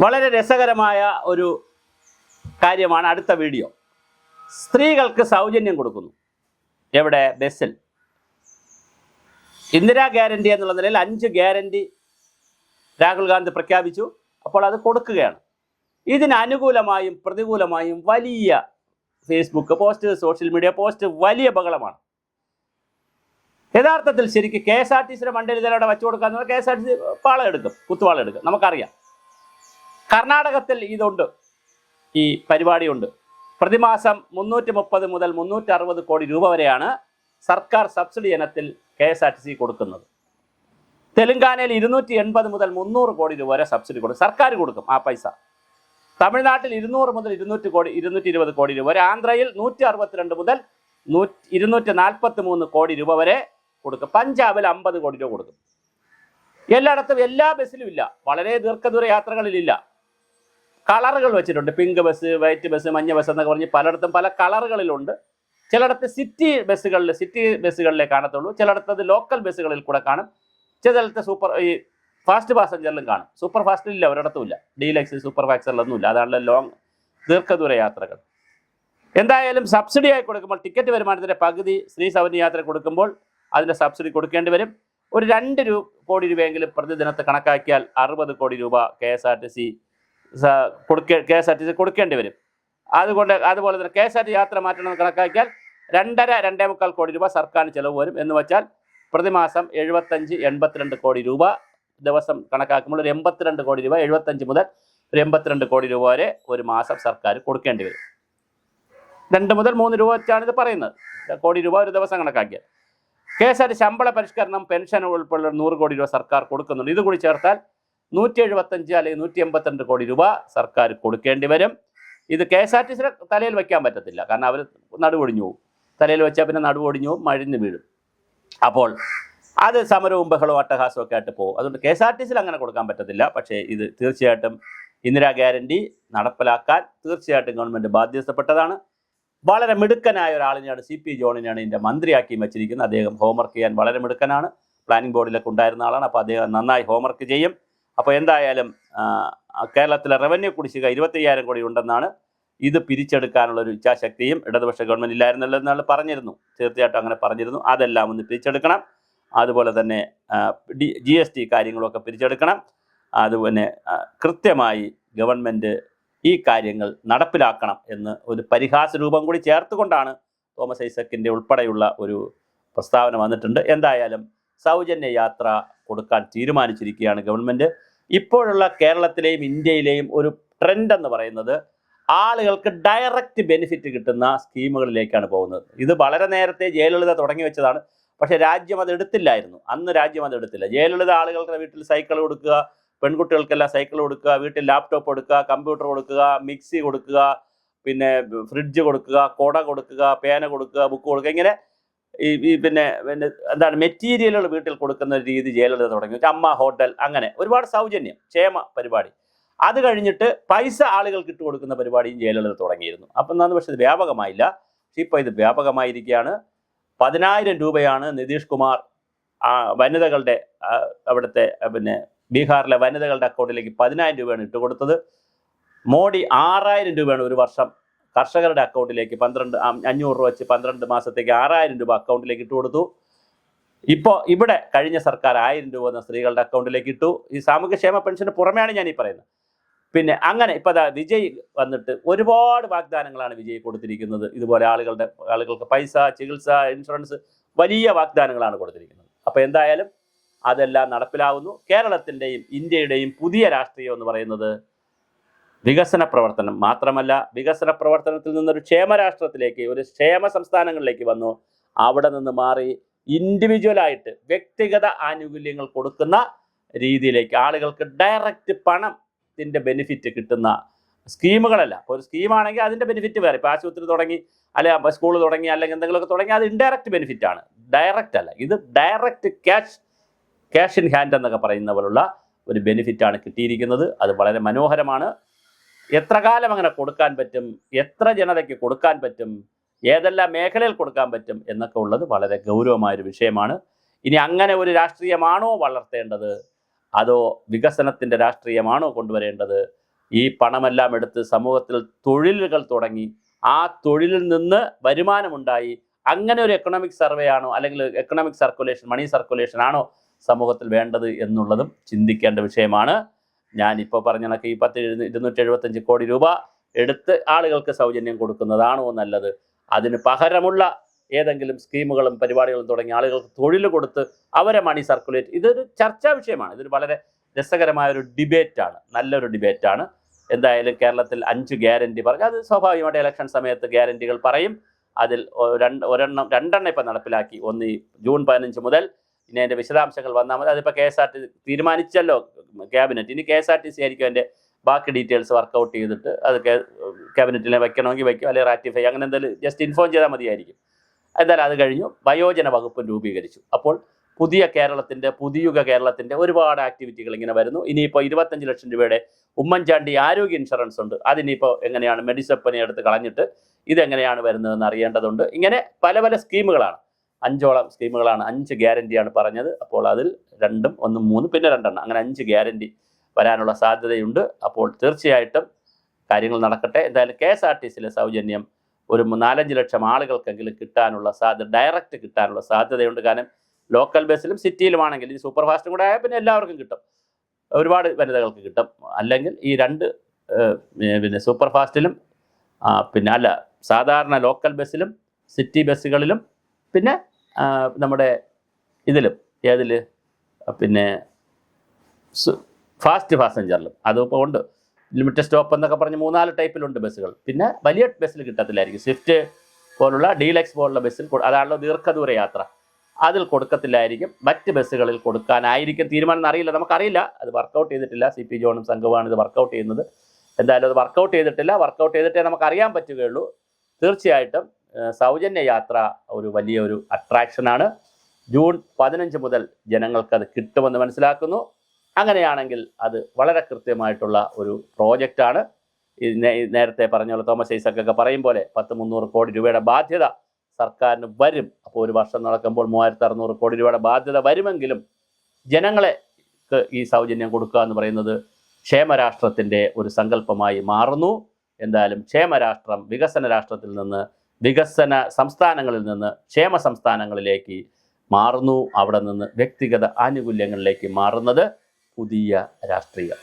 വളരെ രസകരമായ ഒരു കാര്യമാണ് അടുത്ത വീഡിയോ. സ്ത്രീകൾക്ക് സൗജന്യം കൊടുക്കുന്നു. എവിടെ? ബസ്സിൽ. ഇന്ദിരാ ഗ്യാരണ്ടി എന്നുള്ള നിലയിൽ 5 ഗ്യാരണ്ടി രാഹുൽ ഗാന്ധി പ്രഖ്യാപിച്ചു. അപ്പോൾ അത് കൊടുക്കുകയാണ്. ഇതിന് അനുകൂലമായും പ്രതികൂലമായും വലിയ Facebook post, social media post, വലിയ ബഹളമാണ്. യഥാർത്ഥത്തിൽ ശരിക്കും KSRTCയുടെ മണ്ടയിൽ ഇതിലൂടെ വെച്ചു കൊടുക്കാന്ന് പറഞ്ഞാൽ KSRTC പാളയെടുക്കും, കുത്തുവാളെടുക്കും. നമുക്കറിയാം. കർണാടകത്തിൽ ഇതുണ്ട്, ഈ പരിപാടിയുണ്ട്. പ്രതിമാസം 330 മുതൽ 360 കോടി രൂപ വരെയാണ് സർക്കാർ സബ്സിഡി ഇനത്തിൽ KSRTC കൊടുക്കുന്നത്. തെലങ്കാനയിൽ 280 മുതൽ 300 കോടി രൂപ വരെ സബ്സിഡി കൊടുക്കും, സർക്കാർ കൊടുക്കും ആ പൈസ. തമിഴ്നാട്ടിൽ 200 മുതൽ 220 കോടി രൂപ വരെ. ആന്ധ്രയിൽ 162 മുതൽ 243 കോടി രൂപ വരെ കൊടുക്കും. പഞ്ചാബിൽ 50 കോടി രൂപ കൊടുക്കും. എല്ലായിടത്തും എല്ലാ ബസ്സിലും ഇല്ല, വളരെ ദീർഘദൂര യാത്രകളിലില്ല. കളറുകൾ വെച്ചിട്ടുണ്ട്. പിങ്ക് ബസ്, വൈറ്റ് ബസ്, മഞ്ഞ ബസ് എന്നൊക്കെ പറഞ്ഞ് പലയിടത്തും പല കളറുകളിലുണ്ട്. ചിലയിടത്ത് സിറ്റി ബസ്സുകളിലേ കാണത്തുള്ളൂ, ചിലയിടത്ത് അത് ലോക്കൽ ബസ്സുകളിൽ കൂടെ കാണും, ചിലയിടത്ത് ഈ ഫാസ്റ്റ് പാസഞ്ചറിലും കാണും. സൂപ്പർ ഫാസ്റ്റിലില്ല, ഒരിടത്തും ഇല്ല. ഡീലക്സ്, സൂപ്പർ ഫാക്സറിലൊന്നും ഇല്ല. അതാണല്ലോ ദീർഘദൂര യാത്രകൾ. എന്തായാലും സബ്സിഡി ആയി കൊടുക്കുമ്പോൾ ടിക്കറ്റ് വരുമാനത്തിൻ്റെ പകുതി സ്ത്രീ സൗജന്യ യാത്ര കൊടുക്കുമ്പോൾ അതിൻ്റെ സബ്സിഡി കൊടുക്കേണ്ടി വരും. ഒരു 2 കോടി രൂപയെങ്കിലും പ്രതിദിനത്തെ കണക്കാക്കിയാൽ 60 കോടി രൂപ KSRTC കൊടുക്കേണ്ടി വരും. അതുപോലെ തന്നെ KSRTC യാത്ര മാറ്റണമെന്ന് കണക്കാക്കിയാൽ 2.5-2.25 കോടി രൂപ സർക്കാരിന് ചിലവ് വരും. എന്ന് വെച്ചാൽ പ്രതിമാസം 75-82 കോടി രൂപ, ദിവസം കണക്കാക്കുമ്പോൾ ഒരു 82 കോടി രൂപ, 75 മുതൽ ഒരു 82 കോടി രൂപ വരെ ഒരു മാസം സർക്കാർ കൊടുക്കേണ്ടി വരും. 2 മുതൽ 3 രൂപ വെച്ചാണ് ഇത് പറയുന്നത്, കോടി രൂപ ഒരു ദിവസം കണക്കാക്കിയാൽ. KSRTC ശമ്പള പരിഷ്കരണം, പെൻഷൻ ഉൾപ്പെടെ 100 കോടി രൂപ സർക്കാർ കൊടുക്കുന്നുണ്ട്. ഇതുകൂടി ചേർത്താൽ 175 അല്ലെങ്കിൽ 182 കോടി രൂപ സർക്കാർ കൊടുക്കേണ്ടി വരും. ഇത് KSRTCയുടെ തലയിൽ വയ്ക്കാൻ പറ്റത്തില്ല, കാരണം അവർ നടുവൊടിഞ്ഞു പോകും. തലയിൽ വെച്ചാൽ പിന്നെ നടുവൊടിഞ്ഞു പോകും, മഴിഞ്ഞു വീഴും. അപ്പോൾ അത് സമരവും ബഹളവും അട്ടഹാസവും ഒക്കെ ആയിട്ട് പോകും. അതുകൊണ്ട് KSRTCയിൽ അങ്ങനെ കൊടുക്കാൻ പറ്റത്തില്ല. പക്ഷേ ഇത് തീർച്ചയായിട്ടും ഇന്ദിരാ ഗ്യാരണ്ടി നടപ്പിലാക്കാൻ തീർച്ചയായിട്ടും ഗവൺമെൻറ് ബാധ്യതപ്പെട്ടതാണ്. വളരെ മിടുക്കനായ ഒരാളിനെയാണ്, CP ജോണിനെയാണ് ഇതിൻ്റെ മന്ത്രിയാക്കി വെച്ചിരിക്കുന്നത്. അദ്ദേഹം ഹോംവർക്ക് ചെയ്യാൻ വളരെ മിടുക്കനാണ്. പ്ലാനിംഗ് ബോർഡിലൊക്കെ ഉണ്ടായിരുന്ന ആളാണ്. അപ്പോൾ അദ്ദേഹം നന്നായി ഹോംവർക്ക് ചെയ്യും. അപ്പോൾ എന്തായാലും കേരളത്തിലെ റവന്യൂ കുടിശ്ശിക 25,000 കോടി ഉണ്ടെന്നാണ്. ഇത് പിരിച്ചെടുക്കാനുള്ള ഒരു ഇച്ഛാശക്തിയും ഇടതുപക്ഷ ഗവൺമെൻറ് ഇല്ലായിരുന്നല്ലോ എന്നാണ് പറഞ്ഞിരുന്നു. തീർച്ചയായിട്ടും അങ്ങനെ പറഞ്ഞിരുന്നു. അതെല്ലാം ഒന്ന് പിരിച്ചെടുക്കണം. അതുപോലെ തന്നെ GST കാര്യങ്ങളൊക്കെ പിരിച്ചെടുക്കണം. അതുപോലെ കൃത്യമായി ഗവൺമെൻറ് ഈ കാര്യങ്ങൾ നടപ്പിലാക്കണം എന്ന് ഒരു പരിഹാസ രൂപം കൂടി ചേർത്തുകൊണ്ടാണ് തോമസ് ഐസക്കിൻ്റെ ഉൾപ്പെടെയുള്ള ഒരു പ്രസ്താവന വന്നിട്ടുണ്ട്. എന്തായാലും സൗജന്യ യാത്ര കൊടുക്കാൻ തീരുമാനിച്ചിരിക്കുകയാണ് ഗവൺമെൻറ്. ഇപ്പോഴുള്ള കേരളത്തിലെയും ഇന്ത്യയിലെയും ഒരു ട്രെൻഡ് എന്ന് പറയുന്നത് ആളുകൾക്ക് ഡയറക്റ്റ് ബെനിഫിറ്റ് കിട്ടുന്ന സ്കീമുകളിലേക്കാണ് പോകുന്നത്. ഇത് വളരെ നേരത്തെ ജയലളിത തുടങ്ങി വെച്ചതാണ്. പക്ഷേ രാജ്യം അത് എടുത്തില്ലായിരുന്നു. അന്ന് രാജ്യം അത് എടുത്തില്ല. ജയലളിത ആളുകളുടെ വീട്ടിൽ സൈക്കിൾ കൊടുക്കുക, പെൺകുട്ടികൾക്കെല്ലാം സൈക്കിൾ കൊടുക്കുക, വീട്ടിൽ ലാപ്ടോപ്പ് കൊടുക്കുക, കമ്പ്യൂട്ടർ കൊടുക്കുക, മിക്സി കൊടുക്കുക, പിന്നെ ഫ്രിഡ്ജ് കൊടുക്കുക, കൊട കൊടുക്കുക, പേന കൊടുക്കുക, ബുക്ക് കൊടുക്കുക, ഇങ്ങനെ പിന്നെ എന്താണ് മെറ്റീരിയലുകൾ വീട്ടിൽ കൊടുക്കുന്ന രീതി ജയലളിത തുടങ്ങി. അമ്മ ഹോട്ടൽ, അങ്ങനെ ഒരുപാട് സൗജന്യം ക്ഷേമ പരിപാടി. അത് കഴിഞ്ഞിട്ട് പൈസ ആളുകൾക്ക് ഇട്ട് കൊടുക്കുന്ന പരിപാടിയും ജയലളിത തുടങ്ങിയിരുന്നു. അപ്പം എന്താണെന്ന് പക്ഷേ ഇത് വ്യാപകമായില്ല. പക്ഷേ ഇപ്പോൾ ഇത് വ്യാപകമായിരിക്കുകയാണ്. 10,000 രൂപയാണ് നിതീഷ് കുമാർ വനിതകളുടെ അവിടുത്തെ പിന്നെ ബീഹാറിലെ വനിതകളുടെ അക്കൗണ്ടിലേക്ക് 10,000 രൂപയാണ് ഇട്ടുകൊടുത്തത്. മോഡി 6,000 രൂപയാണ് ഒരു വർഷം കർഷകരുടെ അക്കൗണ്ടിലേക്ക് 500 രൂപ വെച്ച് 12 മാസത്തേക്ക് 6,000 രൂപ അക്കൗണ്ടിലേക്ക് ഇട്ട് കൊടുത്തു. ഇപ്പോൾ ഇവിടെ കഴിഞ്ഞ സർക്കാർ 1,000 രൂപ എന്ന സ്ത്രീകളുടെ അക്കൗണ്ടിലേക്ക് ഇട്ടു. ഈ സാമൂഹ്യക്ഷേമ പെൻഷന് പുറമെയാണ് ഞാൻ ഈ പറയുന്നത്. പിന്നെ അങ്ങനെ ഇപ്പോൾ വിജയ് വന്നിട്ട് ഒരുപാട് വാഗ്ദാനങ്ങളാണ് വിജയ് കൊടുത്തിരിക്കുന്നത്. ഇതുപോലെ ആളുകൾക്ക് പൈസ, ചികിത്സ, ഇൻഷുറൻസ്, വലിയ വാഗ്ദാനങ്ങളാണ് കൊടുത്തിരിക്കുന്നത്. അപ്പോൾ എന്തായാലും അതെല്ലാം നടപ്പിലാവുന്നു. കേരളത്തിൻ്റെയും ഇന്ത്യയുടെയും പുതിയ രാഷ്ട്രീയം എന്ന് പറയുന്നത് വികസന പ്രവർത്തനം മാത്രമല്ല, വികസന പ്രവർത്തനത്തിൽ നിന്നൊരു ക്ഷേമരാഷ്ട്രത്തിലേക്ക്, ഒരു ക്ഷേമ സംസ്ഥാനങ്ങളിലേക്ക് വന്നു. അവിടെ നിന്ന് മാറി ഇൻഡിവിജ്വലായിട്ട് വ്യക്തിഗത ആനുകൂല്യങ്ങൾ കൊടുക്കുന്ന രീതിയിലേക്ക്, ആളുകൾക്ക് ഡയറക്റ്റ് പണത്തിൻ്റെ ബെനിഫിറ്റ് കിട്ടുന്ന സ്കീമുകളല്ല. ഒരു സ്കീമാണെങ്കിൽ അതിൻ്റെ ബെനിഫിറ്റ് വേറെ. ഇപ്പോൾ ആശുപത്രി തുടങ്ങി, അല്ലെങ്കിൽ സ്കൂൾ തുടങ്ങി, അല്ലെങ്കിൽ എന്തെങ്കിലുമൊക്കെ തുടങ്ങി, അത് ഇൻഡയറക്റ്റ് ബെനിഫിറ്റാണ്, ഡയറക്റ്റ് അല്ല. ഇത് ഡയറക്റ്റ് ക്യാഷ് ഇൻ ഹാൻഡ് എന്നൊക്കെ പറയുന്ന പോലുള്ള ഒരു ബെനിഫിറ്റാണ് കിട്ടിയിരിക്കുന്നത്. അത് വളരെ മനോഹരമാണ്. എത്ര കാലം അങ്ങനെ കൊടുക്കാൻ പറ്റും, എത്ര ജനതയ്ക്ക് കൊടുക്കാൻ പറ്റും, ഏതെല്ലാം മേഖലയിൽ കൊടുക്കാൻ പറ്റും എന്നൊക്കെ ഉള്ളത് വളരെ ഗൗരവമായൊരു വിഷയമാണ്. ഇനി അങ്ങനെ ഒരു രാഷ്ട്രീയമാണോ വളർത്തേണ്ടത്, അതോ വികസനത്തിൻ്റെ രാഷ്ട്രീയമാണോ കൊണ്ടുവരേണ്ടത്, ഈ പണമെല്ലാം എടുത്ത് സമൂഹത്തിൽ തൊഴിലുകൾ തുടങ്ങി ആ തൊഴിലിൽ നിന്ന് വരുമാനമുണ്ടായി അങ്ങനെ ഒരു എക്കണോമിക് സർവേ ആണോ അല്ലെങ്കിൽ എക്കണോമിക് സർക്കുലേഷൻ മണി സർക്കുലേഷൻ ആണോ സമൂഹത്തിൽ വേണ്ടത് എന്നുള്ളതും ചിന്തിക്കേണ്ട വിഷയമാണ്. ഞാനിപ്പോൾ പറഞ്ഞ കണക്ക് ഈ 275 കോടി രൂപ എടുത്ത് ആളുകൾക്ക് സൗജന്യം കൊടുക്കുന്നതാണോ നല്ലത്, അതിന് പകരമുള്ള ഏതെങ്കിലും സ്കീമുകളും പരിപാടികളും തുടങ്ങി ആളുകൾക്ക് തൊഴിൽ കൊടുത്ത് അവരെ മണി സർക്കുലേറ്റ്, ഇതൊരു ചർച്ചാ വിഷയമാണ്. ഇതൊരു വളരെ രസകരമായൊരു ഡിബേറ്റാണ്, നല്ലൊരു ഡിബേറ്റാണ്. എന്തായാലും കേരളത്തിൽ 5 ഗ്യാരണ്ടി പറഞ്ഞു, അത് സ്വാഭാവികമായിട്ട് ഇലക്ഷൻ സമയത്ത് ഗ്യാരണ്ടികൾ പറയും. അതിൽ രണ്ടെണ്ണം ഇപ്പം നടപ്പിലാക്കി. ഒന്ന് ഈ ജൂൺ 15 മുതൽ. ഇനി അതിൻ്റെ വിശദാംശങ്ങൾ വന്നാൽ മതി. അതിപ്പോൾ KSRTC തീരുമാനിച്ചല്ലോ ക്യാബിനറ്റ്. ഇനി KSRTC ആയിരിക്കും അതിൻ്റെ ബാക്കി ഡീറ്റെയിൽസ് വർക്കൗട്ട് ചെയ്തിട്ട് അത് ക്യാബിനറ്റിൽ വെക്കണമെങ്കിൽ വയ്ക്കും, അല്ലെങ്കിൽ റാറ്റിഫൈ അങ്ങനെ എന്തെങ്കിലും ജസ്റ്റ് ഇൻഫോം ചെയ്താൽ മതിയായിരിക്കും. എന്തായാലും അത് കഴിഞ്ഞു. വയോജന വകുപ്പ് രൂപീകരിച്ചു. അപ്പോൾ പുതിയ കേരളത്തിൻ്റെ പുതിയുഗ കേരളത്തിൻ്റെ ഒരുപാട് ആക്ടിവിറ്റികൾ ഇങ്ങനെ വരുന്നു. ഇനിയിപ്പോൾ 25 ലക്ഷം രൂപയുടെ ഉമ്മൻചാണ്ടി ആരോഗ്യ ഇൻഷുറൻസ് ഉണ്ട്. അതിനിപ്പോൾ എങ്ങനെയാണ് മെഡിസപ്പനെ എടുത്ത് കളഞ്ഞിട്ട് ഇതെങ്ങനെയാണ് വരുന്നതെന്ന് അറിയേണ്ടതുണ്ട്. ഇങ്ങനെ പല പല സ്കീമുകളാണ്, 5ഓളം സ്കീമുകളാണ്, 5 ഗ്യാരണ്ടിയാണ് പറഞ്ഞത്. അപ്പോൾ അതിൽ 2, 1, 3 പിന്നെ 2 അങ്ങനെ 5 ഗ്യാരണ്ടി വരാനുള്ള സാധ്യതയുണ്ട്. അപ്പോൾ തീർച്ചയായിട്ടും കാര്യങ്ങൾ നടക്കട്ടെ. എന്തായാലും KSRTCയിലെ സൗജന്യം ഒരു 4-5 ലക്ഷം ആളുകൾക്കെങ്കിലും കിട്ടാനുള്ള സാധ്യത, ഡയറക്റ്റ് കിട്ടാനുള്ള സാധ്യതയുണ്ട്. കാരണം ലോക്കൽ ബസ്സിലും സിറ്റിയിലുമാണെങ്കിൽ ഈ സൂപ്പർ ഫാസ്റ്റും കൂടെ ആയാൽ പിന്നെ എല്ലാവർക്കും കിട്ടും, ഒരുപാട് വനിതകൾക്ക് കിട്ടും. അല്ലെങ്കിൽ ഈ 2 പിന്നെ സൂപ്പർ ഫാസ്റ്റിലും പിന്നെ അല്ല സാധാരണ ലോക്കൽ ബസ്സിലും സിറ്റി ബസ്സുകളിലും പിന്നെ നമ്മുടെ ഇതിലും ഏതിൽ പിന്നെ ഫാസ്റ്റ് പാസഞ്ചറിലും അതിപ്പോൾ ഉണ്ട്. ലിമിറ്റഡ് സ്റ്റോപ്പ് എന്നൊക്കെ പറഞ്ഞ് 3-4 ടൈപ്പിലുണ്ട് ബസ്സുകൾ. പിന്നെ വലിയ ബസ്സിൽ കിട്ടത്തില്ലായിരിക്കും. സ്വിഫ്റ്റ് പോലുള്ള ഡീലക്സ് പോലുള്ള ബസ്സിൽ അതാണല്ലോ ദീർഘദൂര യാത്ര, അതിൽ കൊടുക്കത്തില്ലായിരിക്കും. മറ്റ് ബസ്സുകളിൽ കൊടുക്കാനായിരിക്കും തീരുമാനം എന്നറിയില്ല, നമുക്കറിയില്ല. അത് വർക്കൗട്ട് ചെയ്തിട്ടില്ല. CP ജോണും സംഘവുമാണ് ഇത് വർക്കൗട്ട് ചെയ്യുന്നത്. എന്തായാലും അത് വർക്കൗട്ട് ചെയ്തിട്ടില്ല. വർക്കൗട്ട് ചെയ്തിട്ടേ നമുക്കറിയാൻ പറ്റുകയുള്ളൂ. തീർച്ചയായിട്ടും സൗജന്യ യാത്ര ഒരു വലിയൊരു അട്രാക്ഷനാണ്. ജൂൺ 15 മുതൽ ജനങ്ങൾക്കത് കിട്ടുമെന്ന് മനസ്സിലാക്കുന്നു. അങ്ങനെയാണെങ്കിൽ അത് വളരെ കൃത്യമായിട്ടുള്ള ഒരു പ്രോജക്റ്റാണ്. നേരത്തെ പറഞ്ഞ പോലെ തോമസ് ഐസക്കൊക്കെ പറയും പോലെ 300 കോടി രൂപയുടെ ബാധ്യത സർക്കാരിന് വരും. അപ്പോൾ ഒരു വർഷം നടക്കുമ്പോൾ 3600 കോടി രൂപയുടെ ബാധ്യത വരുമെങ്കിലും ജനങ്ങളെ ഈ സൗജന്യം കൊടുക്കുക എന്ന് പറയുന്നത് ക്ഷേമരാഷ്ട്രത്തിൻ്റെ ഒരു സങ്കല്പമായി മാറുന്നു. എന്തായാലും ക്ഷേമരാഷ്ട്രം വികസന രാഷ്ട്രത്തിൽ നിന്ന് വികസന സംസ്ഥാനങ്ങളിൽ നിന്ന് ക്ഷേമ സംസ്ഥാനങ്ങളിലേക്ക് മാറുന്നു. അവിടെ നിന്ന് വ്യക്തിഗത ആനുകൂല്യങ്ങളിലേക്ക് മാറുന്നത് പുതിയ രാഷ്ട്രീയം.